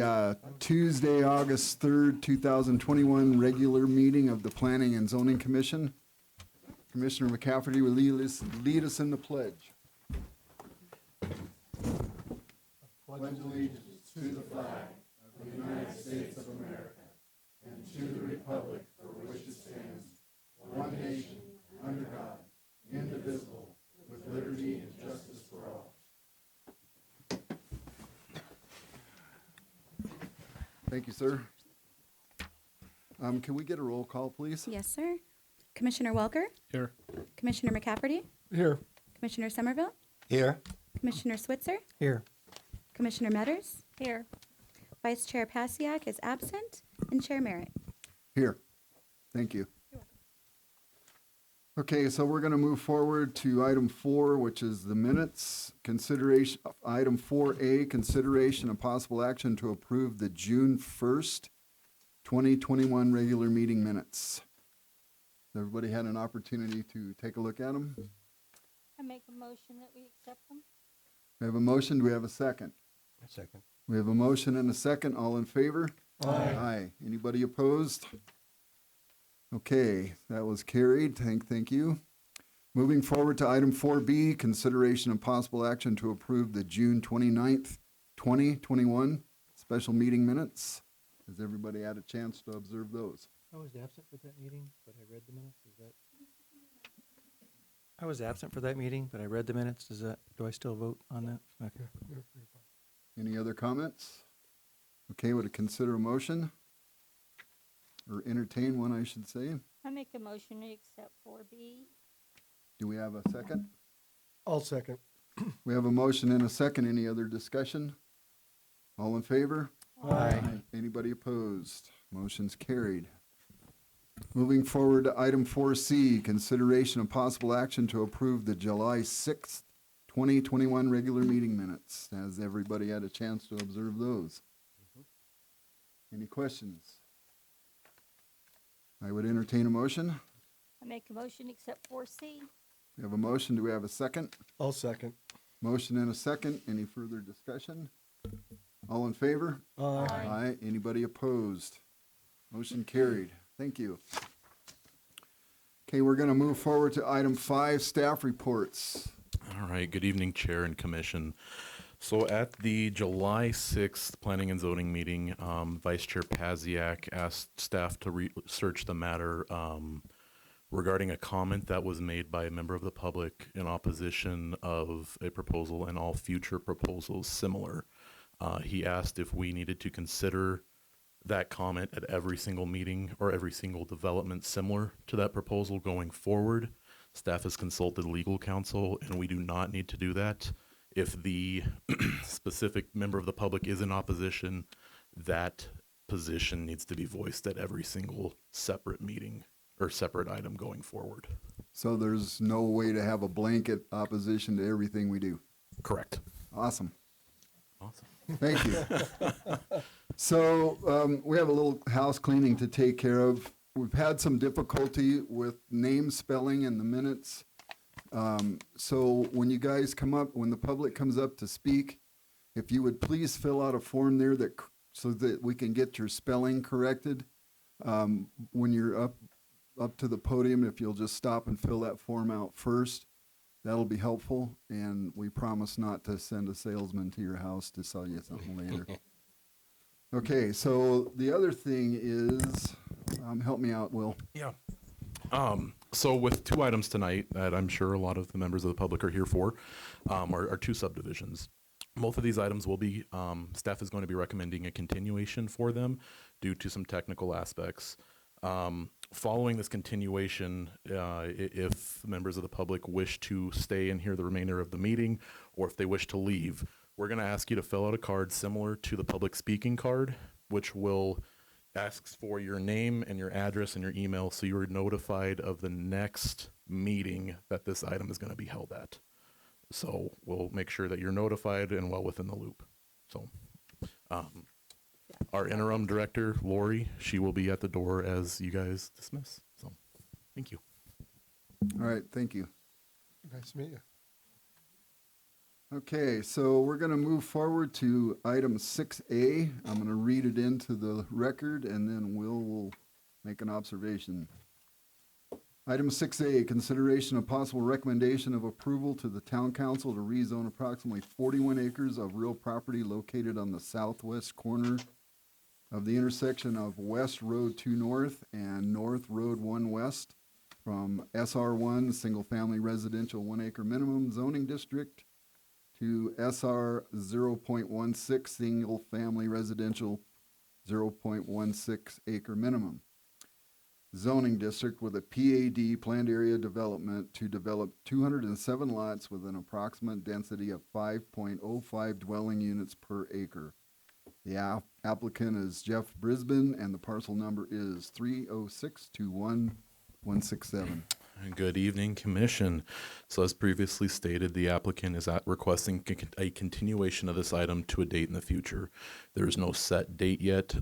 the Tuesday, August 3rd, 2021 regular meeting of the Planning and Zoning Commission. Commissioner McCafferty will lead us in the pledge. Pledge allegiance to the flag of the United States of America and to the republic for which it stands, one nation, under God, indivisible, with liberty and justice for all. Thank you, sir. Can we get a roll call, please? Yes, sir. Commissioner Welker? Here. Commissioner McCafferty? Here. Commissioner Somerville? Here. Commissioner Switzer? Here. Commissioner Metters? Here. Vice Chair Pasiak is absent, and Chair Merritt. Here. Thank you. Okay, so we're going to move forward to item 4, which is the minutes. Consideration, item 4A, consideration of possible action to approve the June 1st, 2021 regular meeting minutes. Everybody had an opportunity to take a look at them? I make a motion that we accept them. We have a motion. Do we have a second? A second. We have a motion and a second. All in favor? Aye. Aye. Anybody opposed? Okay, that was carried. Thank you. Moving forward to item 4B, consideration of possible action to approve the June 29th, 2021 special meeting minutes. Has everybody had a chance to observe those? I was absent for that meeting, but I read the minutes. I was absent for that meeting, but I read the minutes. Do I still vote on that? Okay. Any other comments? Okay, would it consider a motion? Or entertain one, I should say. I make a motion to accept 4B. Do we have a second? I'll second. We have a motion and a second. Any other discussion? All in favor? Aye. Anybody opposed? Motion's carried. Moving forward to item 4C, consideration of possible action to approve the July 6th, 2021 regular meeting minutes. Has everybody had a chance to observe those? Any questions? I would entertain a motion. I make a motion to accept 4C. We have a motion. Do we have a second? I'll second. Motion and a second. Any further discussion? All in favor? Aye. Aye. Anybody opposed? Motion carried. Thank you. Okay, we're going to move forward to item 5, staff reports. All right. Good evening, Chair and Commission. So at the July 6th Planning and Zoning meeting, Vice Chair Pasiak asked staff to research the matter regarding a comment that was made by a member of the public in opposition of a proposal and all future proposals similar. He asked if we needed to consider that comment at every single meeting or every single development similar to that proposal going forward. Staff has consulted legal counsel, and we do not need to do that. If the specific member of the public is in opposition, that position needs to be voiced at every single separate meeting or separate item going forward. So there's no way to have a blanket opposition to everything we do. Correct. Awesome. Awesome. Thank you. So we have a little house cleaning to take care of. We've had some difficulty with name spelling in the minutes. So when you guys come up, when the public comes up to speak, if you would please fill out a form there so that we can get your spelling corrected. When you're up to the podium, if you'll just stop and fill that form out first, that'll be helpful. And we promise not to send a salesman to your house to sell you something later. Okay, so the other thing is, help me out, Will. Yeah. So with 2 items tonight that I'm sure a lot of the members of the public are here for, are 2 subdivisions. Both of these items will be, staff is going to be recommending a continuation for them due to some technical aspects. Following this continuation, if members of the public wish to stay and hear the remainder of the meeting, or if they wish to leave, we're going to ask you to fill out a card similar to the public speaking card, which will asks for your name and your address and your email so you are notified of the next meeting that this item is going to be held at. So we'll make sure that you're notified and well within the loop. So our interim director, Lori, she will be at the door as you guys dismiss. So thank you. All right, thank you. Nice to meet you. Okay, so we're going to move forward to item 6A. I'm going to read it into the record, and then will make an observation. Item 6A, consideration of possible recommendation of approval to the town council to rezone approximately 41 acres of real property located on the southwest corner of the intersection of West Road 2 North and North Road 1 West from SR1, single-family residential 1 acre minimum zoning district to SR 0.16, single-family residential 0.16 acre minimum zoning district with a PAD, planned area development, to develop 207 lots with an approximate density of 5.05 dwelling units per acre. The applicant is Jeff Brisbane, and the parcel number is 30621-167. Good evening, Commission. So as previously stated, the applicant is requesting a continuation of this item to a date in the future. There is no set date yet.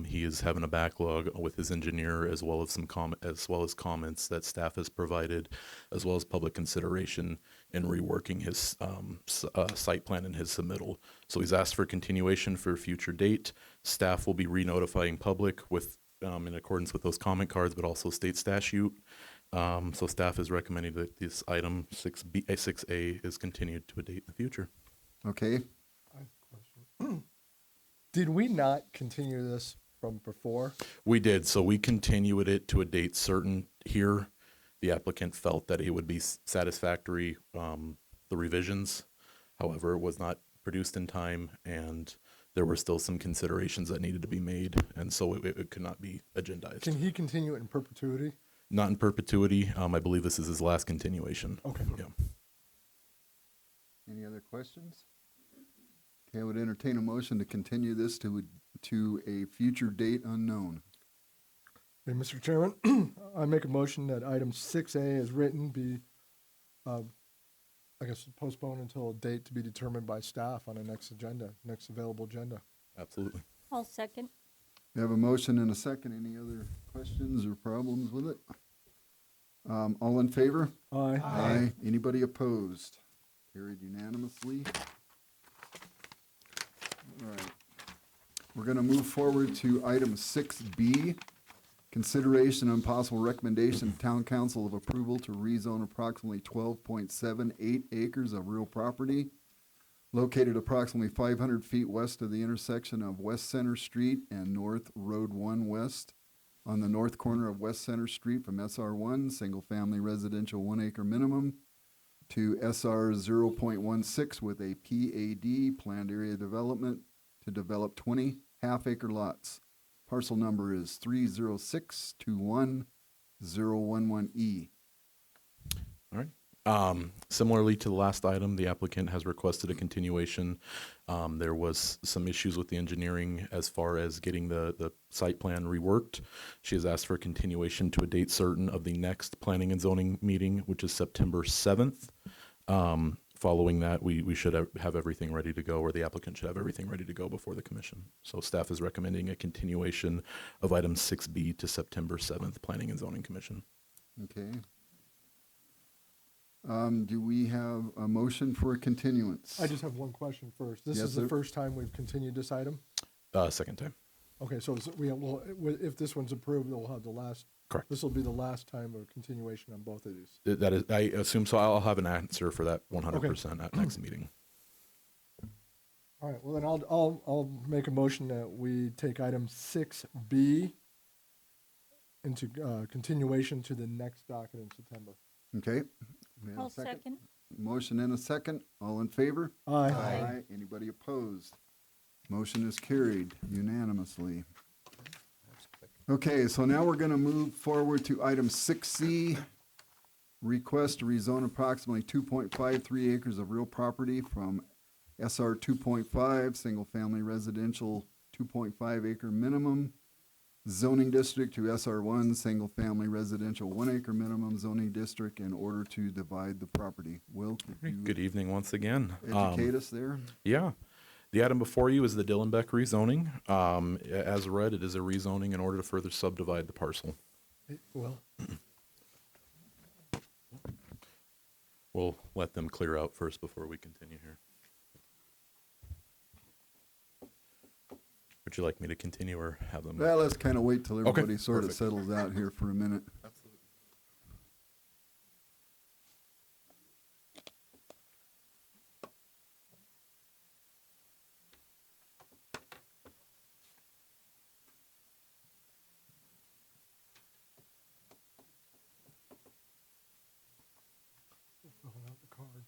He is having a backlog with his engineer, as well as comments that staff has provided, as well as public consideration in reworking his site plan and his submittal. So he's asked for continuation for a future date. Staff will be re-notifying public with in accordance with those comment cards, but also state statute. So staff is recommending that this item 6A is continued to a date in the future. Okay, I have a question. Did we not continue this from before? We did, so we continued it to a date certain here. The applicant felt that it would be satisfactory, the revisions. However, it was not produced in time, and there were still some considerations that needed to be made, and so it could not be agendized. Can he continue it in perpetuity? Not in perpetuity. I believe this is his last continuation. Okay. Yeah. any other questions? Okay, I would entertain a motion to continue this to a future date unknown. Okay, Mr. Chairman, I make a motion that item 6A as written be, I guess, postponed until a date to be determined by staff on the next available agenda. Absolutely. I'll second. We have a motion and a second. Any other questions or problems with it? All in favor? Aye. Aye. Anybody opposed? Carried unanimously. All right. We're going to move forward to item 6B, consideration and possible recommendation of town council of approval to rezone approximately 12.78 acres of real property located approximately 500 feet west of the intersection of West Center Street and North Road 1 West on the north corner of West Center Street from SR1, single-family residential 1 acre minimum, to SR 0.16 with a PAD, planned area development, to develop 20 half-acre lots. Parcel number is 30621-011E. All right. Similarly to the last item, the applicant has requested a continuation. There was some issues with the engineering as far as getting the site plan reworked. She has asked for a continuation to a date certain of the next planning and zoning meeting, which is September 7th. Following that, we should have everything ready to go, or the applicant should have everything ready to go before the commission. So staff is recommending a continuation of item 6B to September 7th, Planning and Zoning Commission. Okay. Do we have a motion for a continuance? I just have one question first. This Yes, is the sir. first time we've continued this item? Second time. Okay, so we will, if this one's approved, we'll have the last. Correct. This will be the last time of continuation on both of these. That is, I assume so. I'll have an answer for that 100% at next meeting. All right, well then I'll make a motion that we take item 6B into continuation to the next docket in September. Okay. We have a I'll second. Motion and a second. All in favor? Aye. Anybody opposed? Motion is carried unanimously. Okay, so now we're going to move forward to item 6C, request to rezone approximately 2.53 acres of real property from SR 2.5, single-family residential 2.5 acre minimum zoning district to SR1, single-family residential 1 acre minimum zoning district in order to divide the property. Will, could you Good evening once again. educate us there? Yeah. The item before you is the Dillenbeck rezoning. As read, it is a rezoning in order to further subdivide the parcel. Well, We'll let them clear out first before we continue here. Would you like me to continue or have them? Well, let's kind of wait till Okay, everybody sort of perfect. settles out here for a minute. Absolutely. Filling out the cards.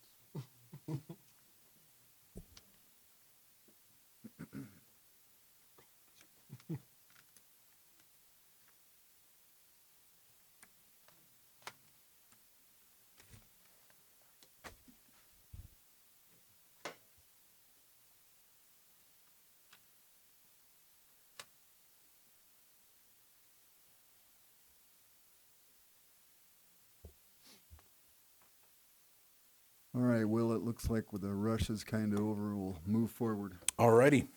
All right, Will, it looks like the rush is kind of over. We'll move forward. Alrighty.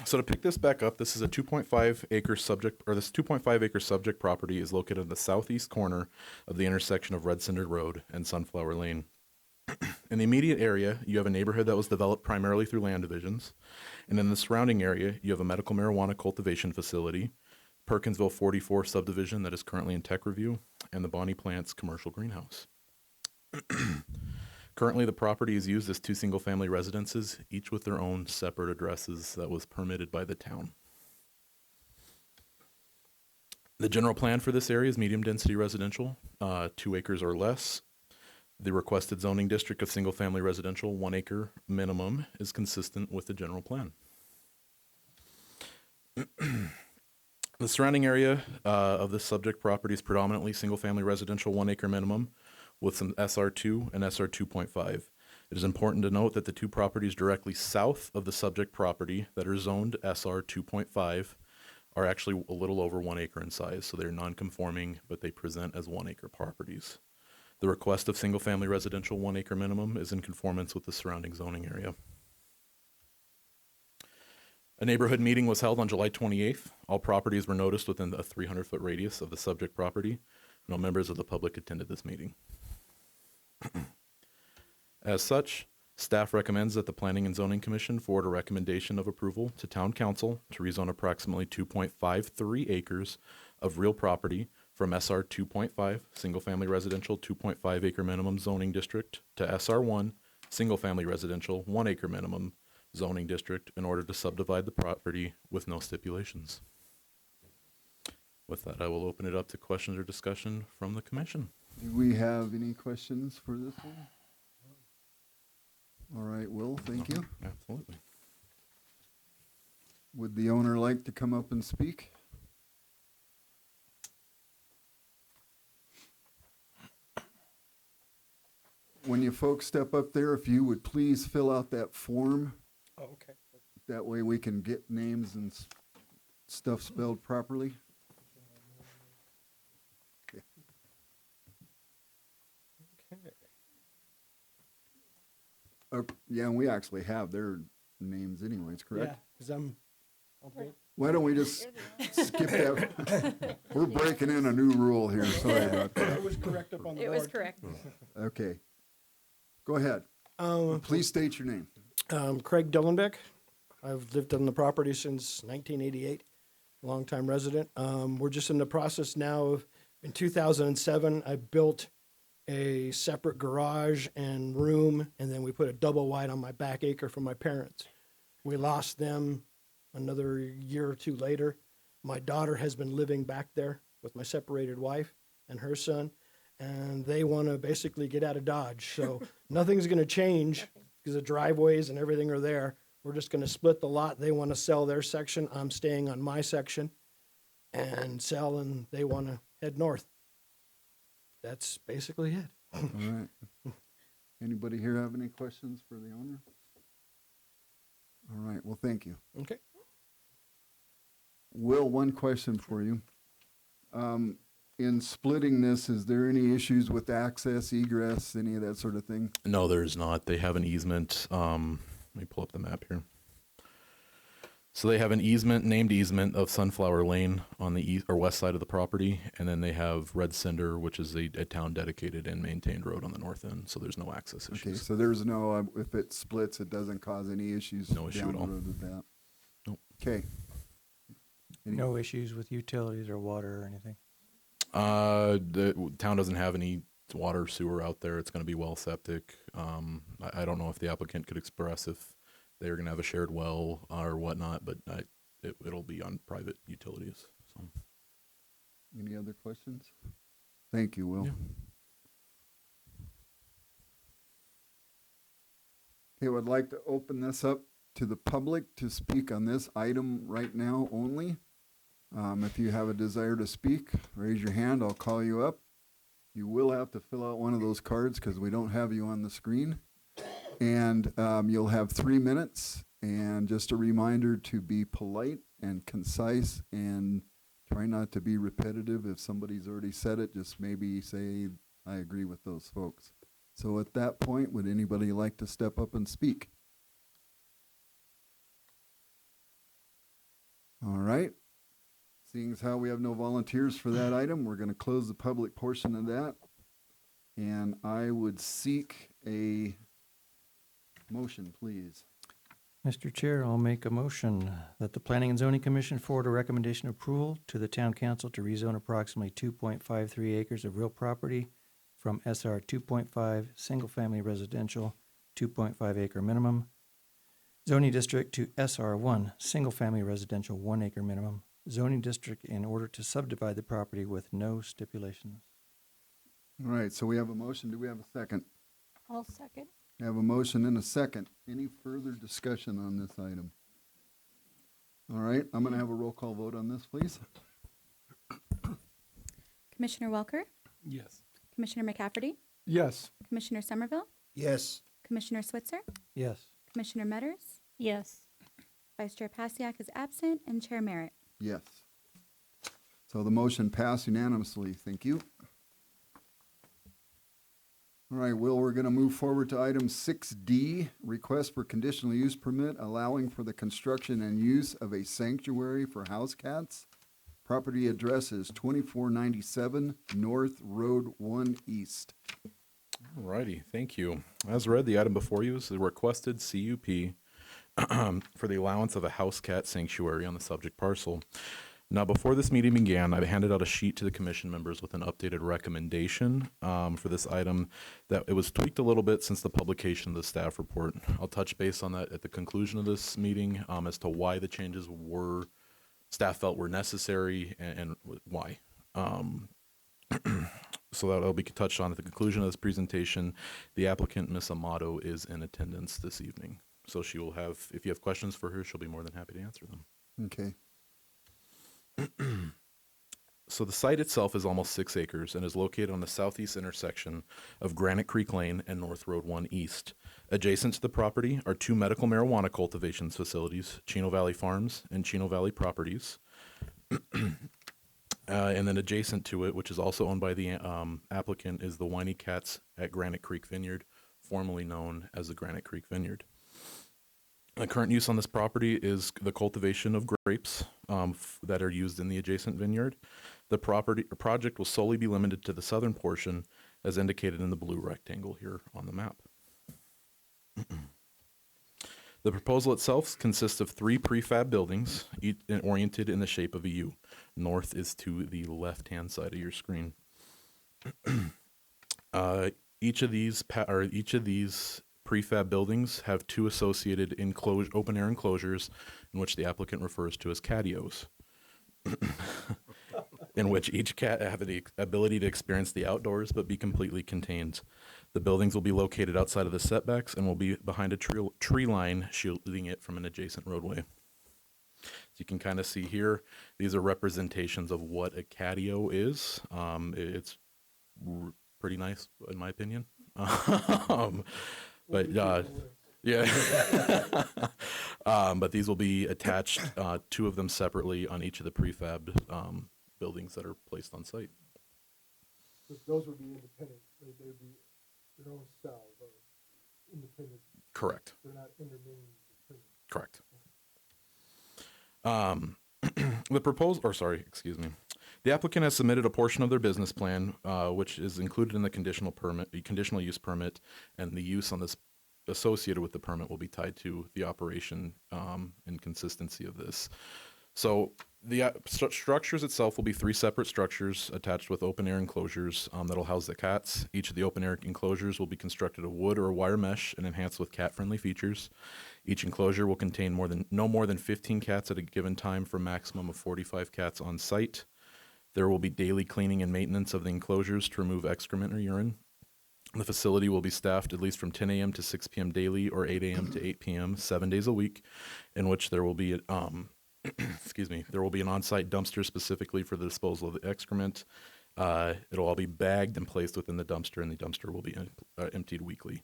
So to pick this back up, this is a 2.5 acre subject, or this 2.5 acre subject property is located in the southeast corner of the intersection of Red Cinder Road and Sunflower Lane. In the immediate area, you have a neighborhood that was developed primarily through land divisions. And in the surrounding area, you have a medical marijuana cultivation facility, Perkinsville 44 subdivision that is currently in tech review, and the Bonnie Plants commercial greenhouse. Currently, the property is used as 2 single-family residences, each with their own separate addresses that was permitted by the town. The general plan for this area is medium-density residential, 2 acres or less. The requested zoning district of single-family residential, 1 acre minimum, is consistent with the general plan. The surrounding area of this subject property is predominantly single-family residential, 1 acre minimum, with some SR2 and SR 2.5. It is important to note that the 2 properties directly south of the subject property that are zoned SR 2.5 are actually a little over 1 acre in size, so they're non-conforming, but they present as 1 acre properties. The request of single-family residential 1 acre minimum is in conformance with the surrounding zoning area. A neighborhood meeting was held on July 28th. All properties were noticed within a 300-foot radius of the subject property. No members of the public attended this meeting. As such, staff recommends that the Planning and Zoning Commission forward a recommendation of approval to Town Council to rezone approximately 2.53 acres of real property from SR 2.5, single-family residential 2.5 acre minimum zoning district, to SR1, single-family residential 1 acre minimum zoning district, in order to subdivide the property with no stipulations. With that, I will open it up to questions or discussion from the commission. Do we have any questions for this one? All right, Will, thank you. Absolutely. Would the owner like to come up and speak? When you folks step up there, if you would please fill out that form. Oh, okay. That way we can get names and stuff spelled properly. Okay. Yeah, and we actually have their names anyways, Yeah, correct? because I'm. Okay. Why don't we just skip that? We're breaking in a new rule here, sorry about that. It was correct up on the It board. was correct. Okay. Go ahead. Please state your name. Craig Dillenbeck. I've lived on the property since 1988, longtime resident. We're just in the process now of, in 2007, I built a separate garage and room, and then we put a double wide on my back acre for my parents. We lost them another year or 2 later. My daughter has been living back there with my separated wife and her son, and they want to basically get out of Dodge. So nothing's going to change because the driveways and everything are there. We're just going to split the lot. They want to sell their section. I'm staying on my section and sell, and they want to head north. That's basically it. All right. Anybody here have any questions for the owner? All right, well, thank you. Okay. Will, one question for you. In splitting this, is there any issues with access, egress, any of that sort of thing? No, there's not. They have an easement. Let me pull up the map here. So they have an easement, named easement of Sunflower Lane on the east or west side of the property, and then they have Red Cinder, which is a town dedicated and maintained road on the north end. So there's no access Okay, issues. so there's no, if it splits, it doesn't cause any issues No issue down at the all. road with that? Nope. Okay. No issues with utilities or water or anything? The town doesn't have any water, sewer out there. It's going to be well septic. I don't know if the applicant could express if they're going to have a shared well or whatnot, but it'll be on private utilities. So. Any other questions? Thank you, Will. Yeah. Okay, I'd like to open this up to the public to speak on this item right now only. If you have a desire to speak, raise your hand. I'll call you up. You will have to fill out one of those cards because we don't have you on the screen. And you'll have 3 minutes. And just a reminder to be polite and concise and try not to be repetitive. If somebody's already said it, just maybe say, I agree with those folks. So at that point, would anybody like to step up and speak? All right. Seeing as how we have no volunteers for that item, we're going to close the public portion of that. And I would seek a motion, please. Mr. Chair, I'll make a motion that the Planning and Zoning Commission forward a recommendation of approval to the Town Council to rezone approximately 2.53 acres of real property from SR 2.5 Single Family Residential 2.5 acre minimum zoning district to SR 1 Single Family Residential 1 acre minimum zoning district in order to subdivide the property with no stipulations. All right, so we have a motion. Do we have a second? I'll second. We have a motion and a second. Any further discussion on this item? All right, I'm going to have a roll call vote on this, please. Commissioner Welker, Yes. Commissioner McCafferty, Yes. Commissioner Somerville, Yes. Commissioner Switzer, Yes. Commissioner Metters, Yes. Vice Chair Pasiak is absent, and Chair Merritt. Yes. So the motion passed unanimously. Thank you. All right, Will, we're going to move forward to item 6D, request for conditional use permit allowing for the construction and use of a sanctuary for house cats. Property address is 2497 North Road 1 East. Alrighty, thank you. As read, the item before you is the requested CUP for the allowance of a house cat sanctuary on the subject parcel. Now, before this meeting began, I handed out a sheet to the commission members with an updated recommendation for this item. That it was tweaked a little bit since the publication of the staff report. I'll touch base on that at the conclusion of this meeting as to why the changes staff felt were necessary and why. So that'll be touched on at the conclusion of this presentation. The applicant, Ms. Amato, is in attendance this evening. So she will have, if you have questions for her, she'll be more than happy to answer them. Okay. So the site itself is almost 6 acres and is located on the southeast intersection of Granite Creek Lane and North Road 1 East. Adjacent to the property are 2 medical marijuana cultivation facilities, Chino Valley Farms and Chino Valley Properties. And then adjacent to it, which is also owned by the applicant, is the Whiny Cats at Granite Creek Vineyard, formerly known as the Granite Creek Vineyard. The current use on this property is the cultivation of grapes that are used in the adjacent vineyard. The project will solely be limited to the southern portion, as indicated in the blue rectangle here on the map. The proposal itself consists of 3 prefab buildings, each oriented in the shape of a U. North is to the left-hand side of your screen. Each of these prefab buildings have 2 associated open-air enclosures, in which the applicant refers to as catios, in which each cat have the ability to experience the outdoors but be completely contained. The buildings will be located outside of the setbacks and will be behind a tree line shielding it from an adjacent roadway. As you can kind of see here, these are representations of what a catio is. It's pretty nice, in my opinion. But yeah, but these will be attached, 2 of them separately on each of the prefab buildings that are placed on site. Those would be independent. They would be their own cells or independent. Correct. They're not intervening between. Correct. The proposed, or sorry, excuse me. The applicant has submitted a portion of their business plan, which is included in the conditional use permit, and the use on this associated with the permit will be tied to the operation and consistency of this. So the structures itself will be 3 separate structures attached with open air enclosures that'll house the cats. Each of the open air enclosures will be constructed of wood or wire mesh and enhanced with cat-friendly features. Each enclosure will contain no more than 15 cats at a given time for a maximum of 45 cats on site. There will be daily cleaning and maintenance of the enclosures to remove excrement or urine. The facility will be staffed at least from 10 a.m. to 6 p.m. daily or 8 a.m. to 8 p.m. 7 days a week, in which there will be there will be an on-site dumpster specifically for the disposal of the excrement. It'll all be bagged and placed within the dumpster, and the dumpster will be emptied weekly.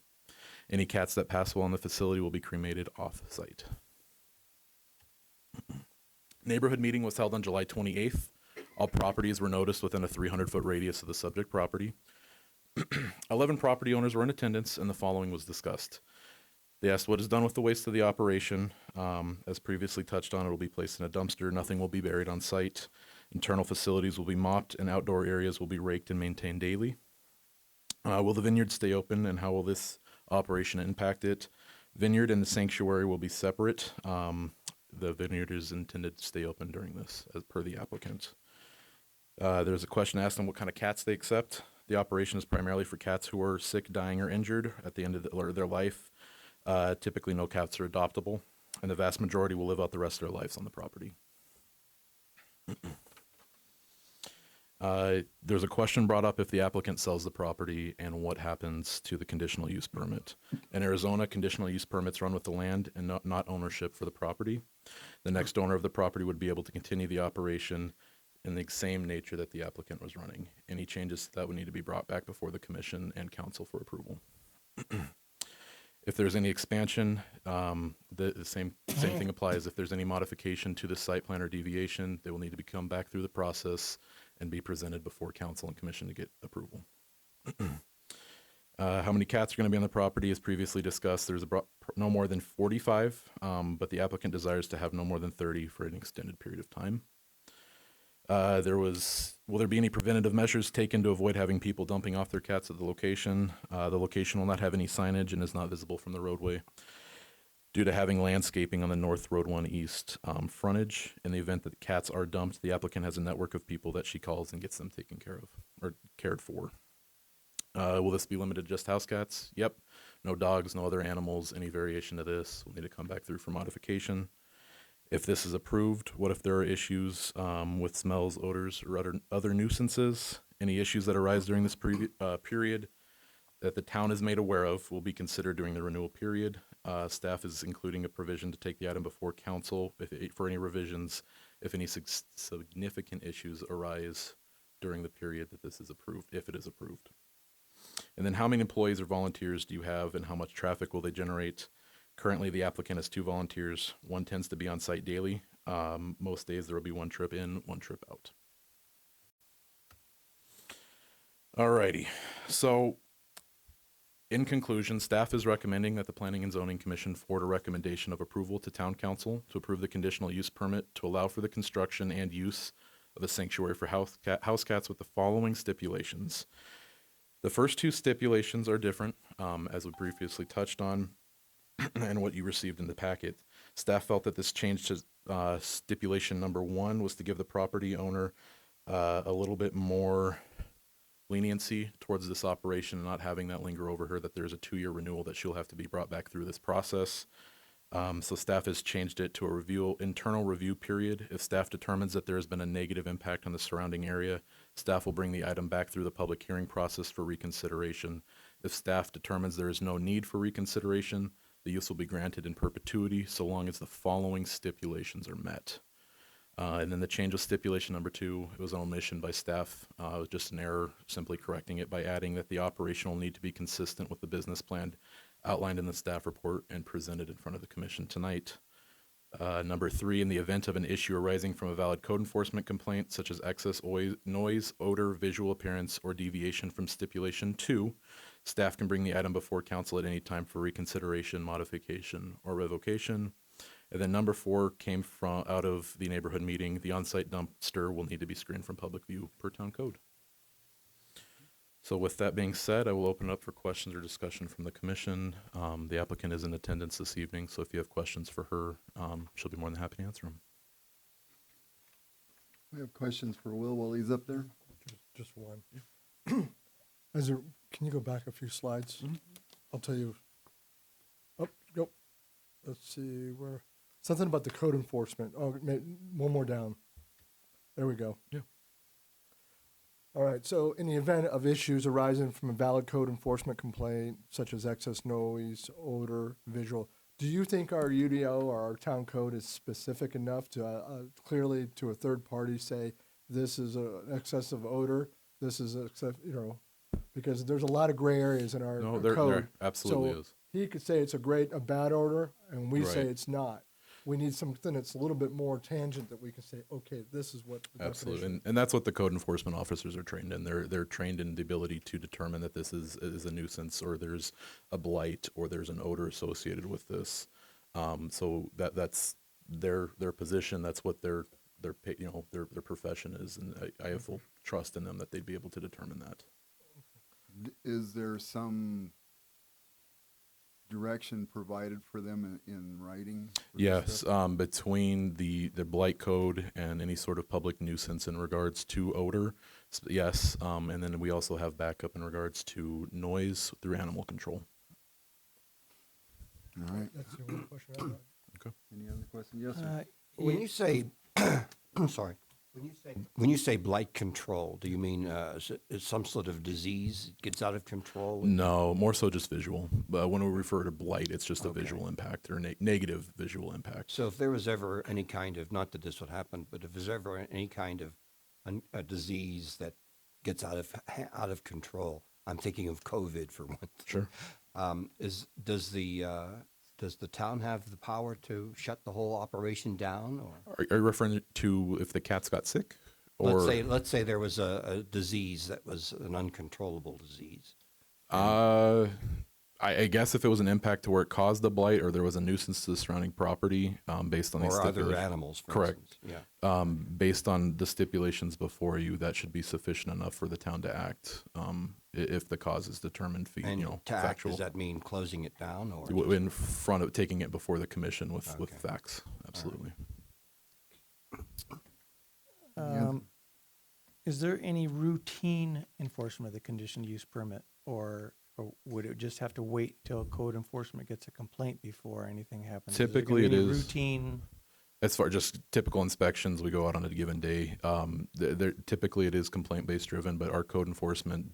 Any cats that pass while in the facility will be cremated off-site. Neighborhood meeting was held on July 28th. All properties were noticed within a 300-foot radius of the subject property. 11 property owners were in attendance, and the following was discussed. They asked what is done with the waste of the operation. As previously touched on, it will be placed in a dumpster. Nothing will be buried on site. Internal facilities will be mopped, and outdoor areas will be raked and maintained daily. Will the vineyard stay open, and how will this operation impact it? Vineyard and the sanctuary will be separate. The vineyard is intended to stay open during this, as per the applicant. There's a question asked on what kind of cats they accept. The operation is primarily for cats who are sick, dying, or injured at the end of their life. Typically, no cats are adoptable, and the vast majority will live out the rest of their lives on the property. There's a question brought up if the applicant sells the property and what happens to the conditional use permit. In Arizona, conditional use permits run with the land and not ownership for the property. The next owner of the property would be able to continue the operation in the same nature that the applicant was running. Any changes to that would need to be brought back before the commission and council for approval. If there's any expansion, the same thing applies. If there's any modification to the site plan or deviation, they will need to come back through the process and be presented before council and commission to get approval. How many cats are going to be on the property is previously discussed. There's no more than 45, but the applicant desires to have no more than 30 for an extended period of time. Will there be any preventative measures taken to avoid having people dumping off their cats at the location? The location will not have any signage and is not visible from the roadway. Due to having landscaping on the North Road 1 East frontage, in the event that the cats are dumped, the applicant has a network of people that she calls and gets them taken care of or cared for. Will this be limited to just house cats? Yep. No dogs, no other animals. Any variation to this will need to come back through for modification. If this is approved, what if there are issues with smells, odors, or other nuisances? Any issues that arise during this period that the town is made aware of will be considered during the renewal period. Staff is including a provision to take the item before council for any revisions if any significant issues arise during the period that this is approved, if it is approved. And then how many employees or volunteers do you have and how much traffic will they generate? Currently, the applicant has 2 volunteers. One tends to be on site daily. Most days there will be 1 trip in, 1 trip out. Alrighty, so in conclusion, staff is recommending that the Planning and Zoning Commission forward a recommendation of approval to Town Council to approve the conditional use permit to allow for the construction and use of a sanctuary for house cats with the following stipulations. The first 2 stipulations are different, as we previously touched on, and what you received in the packet. Staff felt that this change to stipulation number 1 was to give the property owner a little bit more leniency towards this operation and not having that linger over her, that there's a 2-year renewal that she'll have to be brought back through this process. So staff has changed it to a internal review period. If staff determines that there has been a negative impact on the surrounding area, staff will bring the item back through the public hearing process for reconsideration. If staff determines there is no need for reconsideration, the use will be granted in perpetuity so long as the following stipulations are met. And then the change of stipulation number 2, it was an omission by staff. It was just an error, simply correcting it by adding that the operation will need to be consistent with the business plan outlined in the staff report and presented in front of the commission tonight. Number 3, in the event of an issue arising from a valid code enforcement complaint, such as excess noise, odor, visual appearance, or deviation from stipulation 2, staff can bring the item before council at any time for reconsideration, modification, or revocation. And then number 4 came from out of the neighborhood meeting. The on-site dumpster will need to be screened from public view per town code. So with that being said, I will open up for questions or discussion from the commission. The applicant is in attendance this evening, so if you have questions for her, she'll be more than happy to answer them. We have questions for Will while he's up there. Just one. Can you go back a few slides? I'll tell you. Oh, go. Let's see where. Something about the code enforcement. Oh, one more down. There we go. Yeah. All right. So, in the event of issues arising from a valid code enforcement complaint, such as excess noise, odor, visual, do you think our UDO or our town code is specific enough to clearly to a third party say this is an excessive odor, this is because there's a lot of gray areas in our No, code. there absolutely So is. he could say it's a bad odor, and we say Right. it's not. We need something that's a little bit more tangent that we can say, okay, this is what the Absolutely, definition. and that's what the code enforcement officers are trained in. They're trained in the ability to determine that this is a nuisance, or there's a blight, or there's an odor associated with this. So that's their position. That's what their profession is, and I have full trust in them that they'd be able to determine that. Is there some direction provided for them in writing? for this Yes, stuff? between the blight code and any sort of public nuisance in regards to odor, yes, and then we also have backup in regards to noise through animal control. All right. That's the only question I have. Any other questions? Yes, sir. When you say, I'm sorry, when you say blight control, do you mean is some sort of disease gets out of control? No, more so just visual. But when we refer to blight, it's just a Okay. visual impact or negative visual impact. So if there was ever any kind of, not that this would happen, but if there's ever any kind of a disease that gets out of control, I'm thinking of COVID for one thing. Sure. Does the town have the power to shut the whole operation down, or Are you referring to if the cats got sick? Or let's say there was a disease that was an uncontrollable disease? I guess if it was an impact to where it caused the blight, or there was a nuisance to the surrounding property, based on these Or other stipulations. animals, for Correct. instance. Yeah. Based on the stipulations before you, that should be sufficient enough for the town to act, if the cause is determined, And to act, factual. does that mean closing it down, or? In front of taking it before the commission with Okay. facts, absolutely. Is there any routine enforcement of the conditional use permit, or would it just have to wait till code enforcement gets a complaint before anything happens? Typically, is there it gonna be any is. routine. As far just typical inspections, we go out on a given day. Typically, it is complaint-based driven, but our code enforcement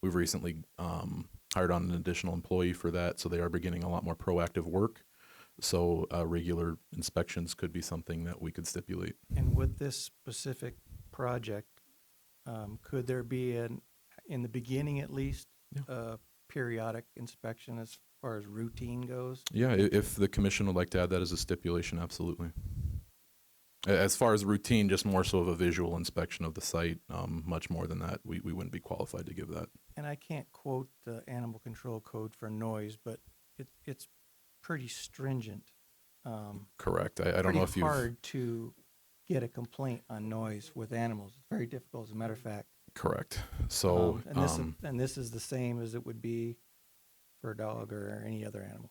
we've recently hired on an additional employee for that, so they are beginning a lot more proactive work. So regular inspections could be something that we could stipulate. And with this specific project, could there be in the beginning at least, periodic inspection as far as routine goes? Yeah, if the commission would like to add that as a stipulation, absolutely. As far as routine, just more so of a visual inspection of the site, much more than that, we wouldn't be qualified to give that. And I can't quote the animal control code for noise, but it's pretty stringent. Correct. I don't know if Pretty you've... hard to get a complaint on noise with animals. It's very difficult, as a matter of fact. Correct. So, And this is the same as it would be for a dog or any other animal.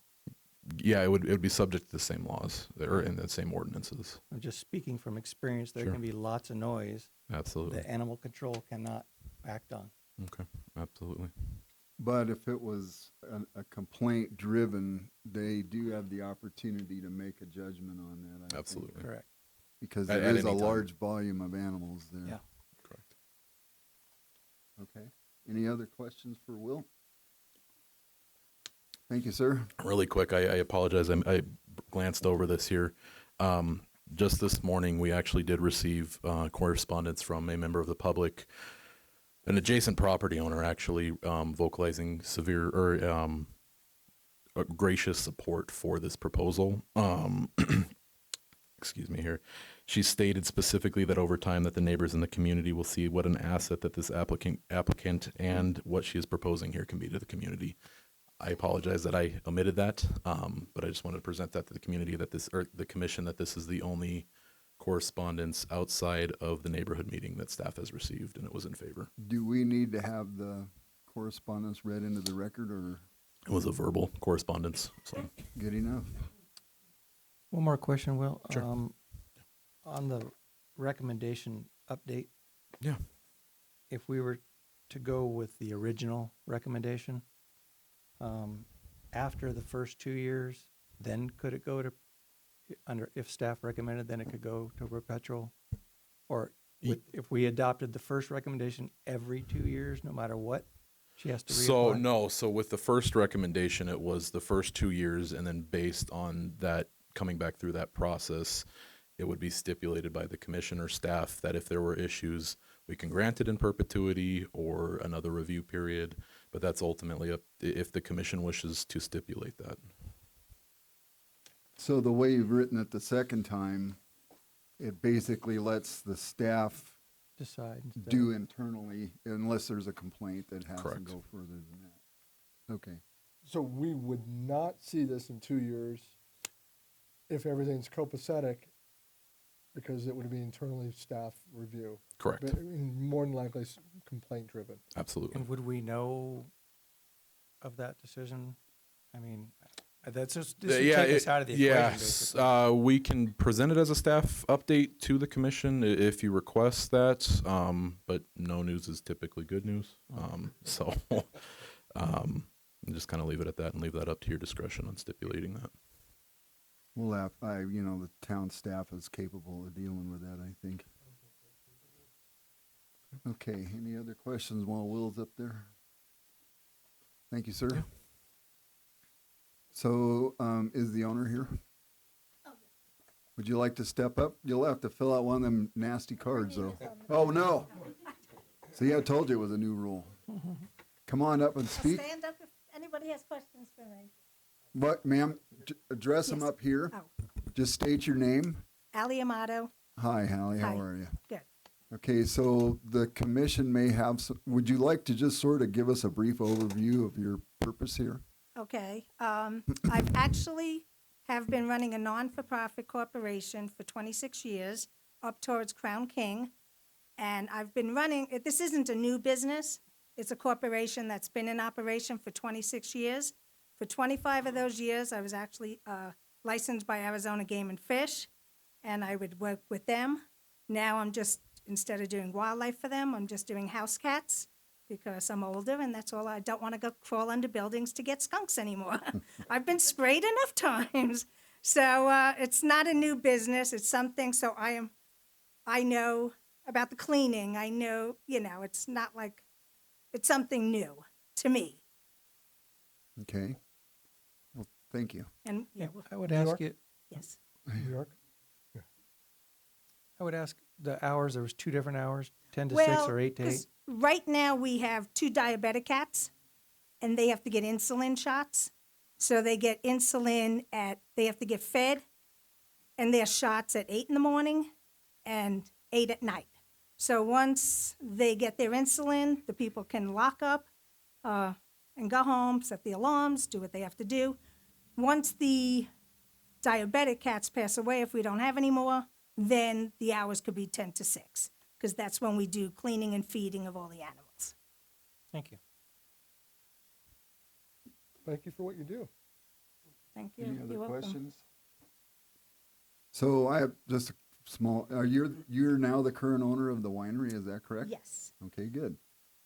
yeah, it would be subject to the same laws or in the same ordinances. I'm just speaking from experience. There Sure. can be lots of noise Absolutely. that animal control cannot act on. Okay. Absolutely. But if it was a complaint driven, they do have the opportunity to make a judgment on that. I think, Absolutely. Correct. because At there is a any time. large volume of animals there. Yeah. Correct. Okay. Any other questions for Will? Thank you, sir. Really quick, I apologize. I glanced over this here. Just this morning, we actually did receive correspondence from a member of the public, an adjacent property owner, actually vocalizing severe or gracious support for this proposal. Excuse me here. She stated specifically that over time that the neighbors in the community will see what an asset that this applicant and what she is proposing here can be to the community. I apologize that I omitted that, but I just wanted to present that to the community that this, or the commission, that this is the only correspondence outside of the neighborhood meeting that staff has received, and it was in favor. Do we need to have the correspondence read into the record, or It was a verbal correspondence, so. good enough? One more question, Will. Sure. On the recommendation update, Yeah. if we were to go with the original recommendation, after the first 2 years, then could it go to, if staff recommended, then it could go to perpetual? Or if we adopted the first recommendation every 2 years, no matter what, she has to reapply? So with the first recommendation, it was the first 2 years, and then based on that, coming back through that process, it would be stipulated by the commission or staff that if there were issues, we can grant it in perpetuity or another review period, but that's ultimately up if the commission wishes to stipulate that. So the way you've written it the second time, it basically lets the staff Decide. instead do of- internally, unless there's a complaint that has to Correct. go further than that. Okay. So we would not see this in 2 years if everything's copacetic, because it would be internally staff review. Correct. But more than likely complaint driven. Absolutely. And would we know of that decision? I mean, this would take us out of the equation, yes. basically. We can present it as a staff update to the commission if you request that, but no news is typically good news. So just kind of leave it at that and leave that up to your discretion on stipulating that. We'll have, the town staff is capable of dealing with that, I think. Okay, any other questions while Will's up there? Thank you, sir. Yeah. So, is the owner here? Would you like to step up? You'll have to fill out one of them nasty cards, though. Oh, no. See, I told you it was a new rule. Come on up and speak. Stand up if anybody has questions for me. What, ma'am, address them Yes. up here. Oh. Just state your name. Ali Amato. Hi, Hallie, how Hi. are you? Good. Okay, so the commission may have some, would you like to just sort of give us a brief overview of your purpose here? Okay. I've actually have been running a non-for-profit corporation for 26 years up towards Crown King. And I've been running, this isn't a new business. It's a corporation that's been in operation for 26 years. For 25 of those years, I was actually licensed by Arizona Game and Fish, and I would work with them. Now I'm just, instead of doing wildlife for them, I'm just doing house cats because I'm older, and that's all. I don't want to go crawl under buildings to get skunks anymore. I've been sprayed enough times. So it's not a new business. It's something, so I know about the cleaning. I know, it's not like, it's something new to me. Okay. Well, thank you. And, I would New ask York? you, yes. New York? I would ask the hours, there was 2 different hours, 10 to 6 or 8 to 8? 'cause right now we have 2 diabetic cats, and they have to get insulin shots. So they get insulin they have to get fed, and their shots at 8 in the morning and 8 at night. So once they get their insulin, the people can lock up and go home, set the alarms, do what they have to do. Once the diabetic cats pass away, if we don't have any more, then the hours could be 10 to 6, because that's when we do cleaning and feeding of all the animals. Thank you. Thank you for what you do. Thank you. Any other You're welcome. questions? So I have just a small, you're now the current owner of the winery, is that correct? Yes. Okay, good.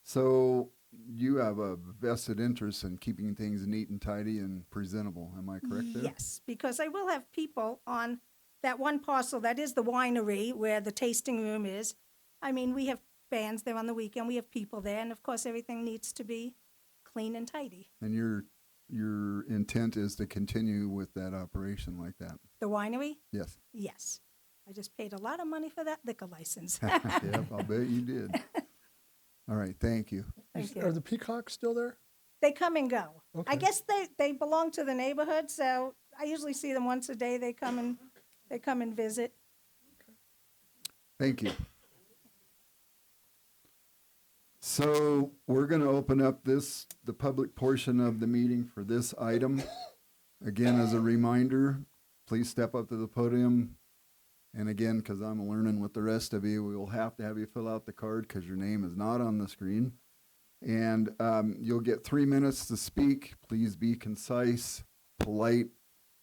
So you have a vested interest in keeping things neat and tidy and presentable, am I correct there? Yes, because I will have people on that one parcel that is the winery where the tasting room is. I mean, we have bands there on the weekend, we have people there, and of course, everything needs to be clean and tidy. And your intent is to continue with that operation like that? The winery? Yes. Yes. I just paid a lot of money for that liquor license. Yep, I'll bet you did. All right, thank you. Thank Are you. the peacocks still there? They come and go. I Okay. guess they belong to the neighborhood, so I usually see them once a day. They come and visit. Thank you. So we're going to open up the public portion of the meeting for this item. Again, as a reminder, please step up to the podium. And again, because I'm learning with the rest of you, we will have to have you fill out the card because your name is not on the screen. And you'll get 3 minutes to speak. Please be concise, polite,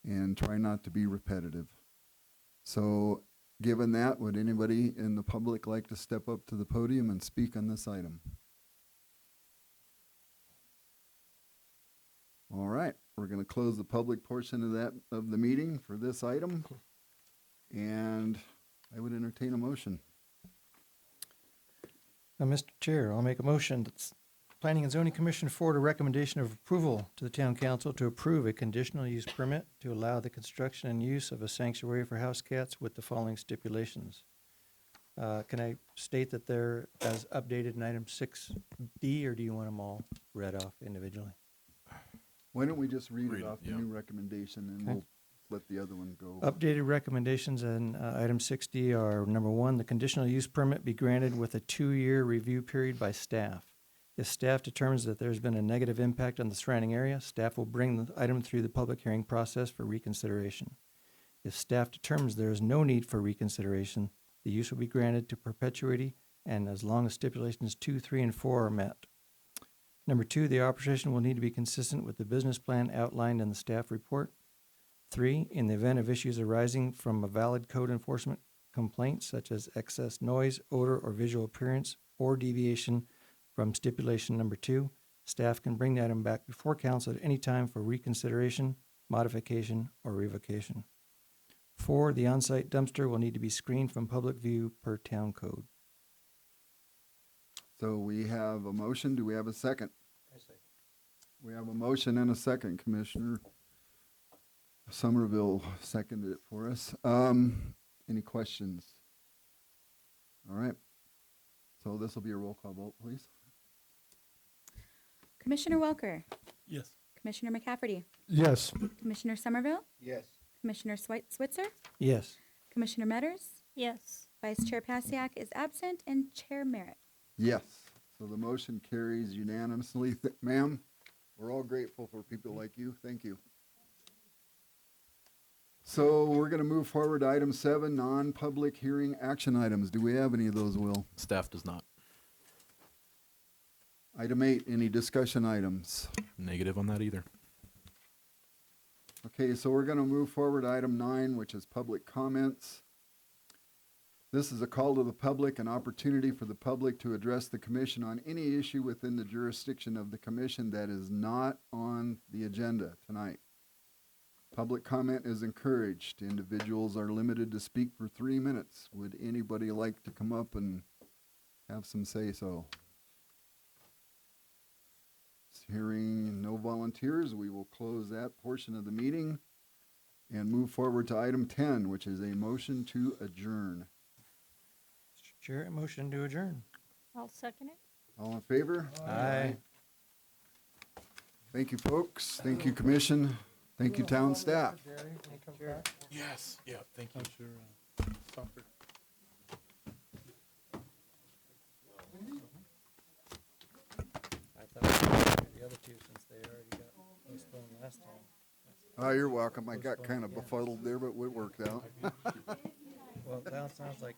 and try not to be repetitive. So given that, would anybody in the public like to step up to the podium and speak on this item? All right, we're going to close the public portion of the meeting for this item. And I would entertain a motion. Mr. Chair, I'll make a motion that the Planning and Zoning Commission forward a recommendation of approval to the town council to approve a conditional use permit to allow the construction and use of a sanctuary for house cats with the following stipulations. Can I state that they're as updated in item 6D, or do you want them all read off individually? Why don't we just read Read it it, off the yeah. new recommendation and Okay. we'll let the other one go. Updated recommendations in item 6D are, number one, the conditional use permit be granted with a 2-year review period by staff. If staff determines that there's been a negative impact on the surrounding area, staff will bring the item through the public hearing process for reconsideration. If staff determines there is no need for reconsideration, the use will be granted to perpetuity and as long as stipulations 2, 3, and 4 are met. Number two, the operation will need to be consistent with the business plan outlined in the staff report. 3, in the event of issues arising from a valid code enforcement complaint such as excess noise, odor, or visual appearance, or deviation from stipulation number 2, staff can bring the item back before council at any time for reconsideration, modification, or revocation. 4, the on-site dumpster will need to be screened from public view per town code. So we have a motion. Do we have a second? We have a motion and a second. Commissioner Somerville seconded it for us. Any questions? All right. So this will be a roll call vote, please. Commissioner Welker, Yes. Commissioner McCafferty, Yes. Commissioner Somerville, Yes. Commissioner Switzer, Yes. Commissioner Metters, Yes. Vice Chair Pasiak is absent, and Chair Merritt. Yes. So the motion carries unanimously. Ma'am, we're all grateful for people like you. Thank you. So we're going to move forward to item 7, non-public hearing action items. Do we have any of those, Will? Staff does not. Item 8, any discussion items? Negative on that either. Okay, so we're going to move forward to item 9, which is public comments. This is a call to the public, an opportunity for the public to address the commission on any issue within the jurisdiction of the commission that is not on the agenda tonight. Public comment is encouraged. Individuals are limited to speak for 3 minutes. Would anybody like to come up and have some say-so? Hearing no volunteers, we will close that portion of the meeting and move forward to item 10, which is a motion to adjourn. Mr. Chair, a motion to adjourn. I'll second it. All in favor? Aye. Thank you, folks. Thank you, commission. Thank you, town staff. Yes. Yeah, thank you. Soccer. I thought the other two, since they already got postponed last time. Oh, you're welcome. I got kind of befuddled there, but it worked out. Well, that sounds like